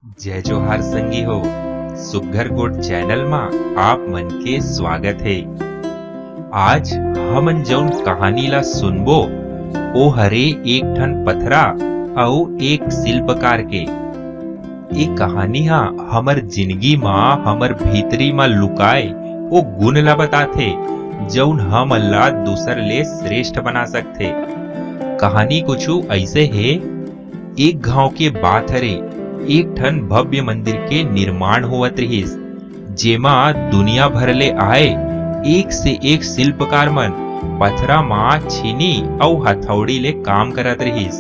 जय जोहार संगी हो। सुघर कोट चैनल में आप मन के स्वागत है। आज हमन जौन कहानी ला सुनबो ओ हरे एक ठन पथरा अउ एक शिल्पकार के। ये कहानी हा हमर जिंदगी में हमर भीतरी में लुकाए ओ गुण ला बताथे जौन हमन ला दूसर ले श्रेष्ठ बना सकथे। कहानी कुछु ऐसे है। एक गांव के बात हरे। एक ठन भव्य मंदिर के निर्माण होवत रहिस, जेमा दुनिया भर ले आए एक से एक शिल्पकार मन पथरा मा छीनी अउ हथौड़ी ले काम करत रहिस।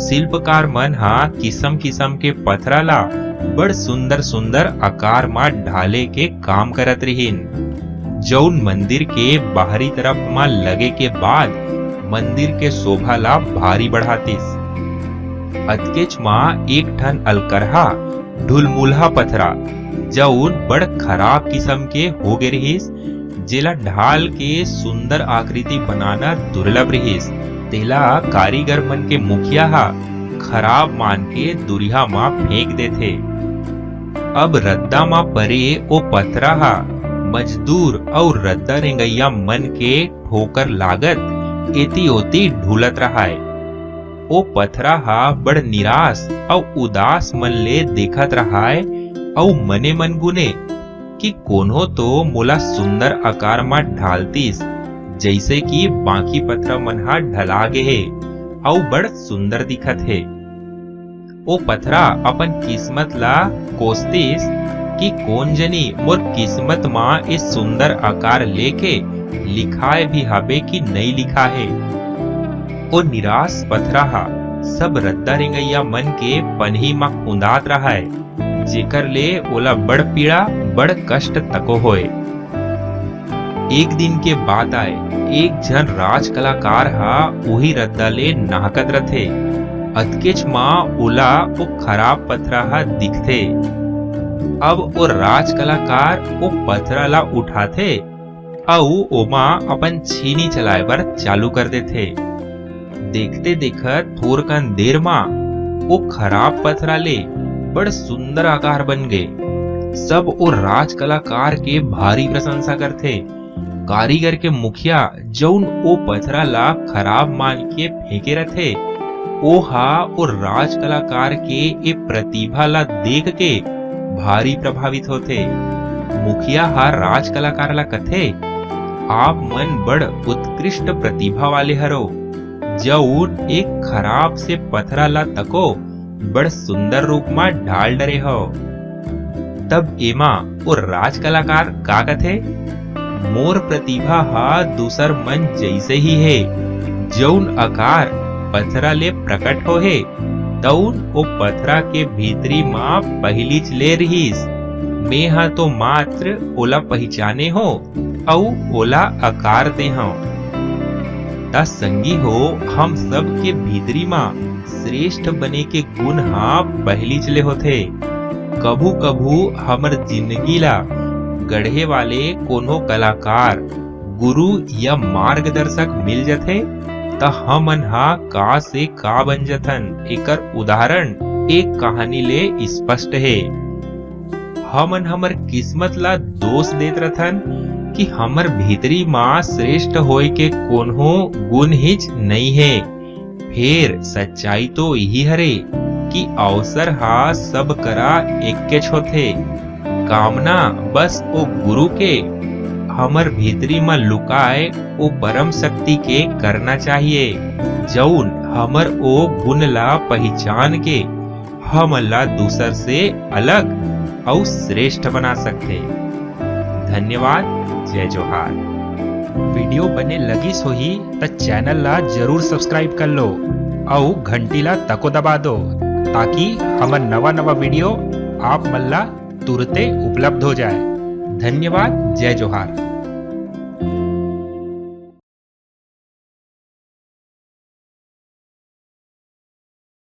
शिल्पकार मन हा किसम किसम के पथरा ला बड़ सुंदर सुंदर आकार मा ढाले के काम करत रहिन, जौन मंदिर के बाहरी तरफ मा लगे के बाद मंदिर के शोभा ला भारी बढ़ातिस। अतकेच माँ एक ठन अलकरहा ढुलमुल्हा पथरा जौन बड़ खराब किस्म के हो गे रहिस, जेला ढाल के सुंदर आकृति बनाना दुर्लभ रहिस। तेला कारीगर मन के मुखिया हा खराब मान के दुरिहा माँ फेंक देथे। अब रद्दा माँ परे ओ पथरा हा मजदूर और रद्दा रेंगैया मन के ठोकर लागत एती ओती ढुलत रहाय। ओ पथरा हा बड़ निराश और उदास मन ले देखत रहाय और मने मन गुने कि कोनो तो मोला सुंदर आकार मा ढालतीस जैसे कि बाकी पथरा मन हा ढला गे हे और बड़ सुंदर दिखत है। ओ पथरा अपन किस्मत ला कोसतीस कि कौन जनी मोर किस्मत मा इस सुंदर आकार लेके लिखाए भी हबे कि नहीं लिखा है। ओ निराश पथरा हा सब रद्दा रेंगैया मन के पनही मा खुंदात रहा है, जेकर ले ओला बड़ पीड़ा बड़ कष्ट तको होए। एक दिन के बात आए, एक जन राज कलाकार हा वही रद्दा ले नाहकत रथे। अतकेच माँ ओला ओ खराब पथरा हा दिखथे। अब ओ राज कलाकार ओ पथरा ला उठाथे अउ ओमा अपन छीनी चलाए बर चालू कर देथे। देखते देखत थोर कन देर मा वो खराब पथरा ले बड़ सुंदर आकार बन गए। सब वो राज कलाकार के भारी प्रशंसा करथे। कारीगर के मुखिया जौन ओ पथरा ला खराब मान के फेंके रथे, ओ हा ओ राज कलाकार के ए प्रतिभा ला देख के भारी प्रभावित होथे। मुखिया हा राज कलाकार ला कथे, आप मन बड़ उत्कृष्ट प्रतिभा वाले हरो, जौन एक खराब से पथरा ला तको बड़ सुंदर रूप में ढाल डरे हो। तब एमा वो राज कलाकार का कथे, मोर प्रतिभा हा दूसर मन जैसे ही है, जौन आकार पथरा ले प्रकट हो है तौन ओ पथरा के भीतरी माँ पहलीच ले रहीस। मैं हा तो मात्र ओला पहचाने हो औ ओला आकार दे हो। ता संगी हो, हम सब के भीतरी माँ श्रेष्ठ बने के गुण हा पहली चले होथे। कभू कभू हमर जिंदगी ला गढ़े वाले कोनो कलाकार गुरु या मार्गदर्शक मिल जथे ता हमन हा का से का बन जथन। एकर उदाहरण एक कहानी ले स्पष्ट है। हमन हमर किस्मत ला दोष देत रथन कि हमर भीतरी माँ श्रेष्ठ होए के कोनो गुण हिच नहीं है। फिर सच्चाई तो यही हरे कि अवसर हा सब करा एकेच होथे। कामना बस ओ गुरु के हमर भीतरी में लुकाए ओ परम शक्ति के करना चाहिए, जौन हमर ओ गुण ला पहचान के हमन ला दूसर से अलग और श्रेष्ठ बना सकते। धन्यवाद। जय जोहार। वीडियो बने लगिस होही त चैनल ला जरूर सब्सक्राइब कर लो और घंटी ला तको दबा दो, ताकि हमर नवा नवा वीडियो आप मन ला तुरते उपलब्ध हो जाए। धन्यवाद। जय जोहार।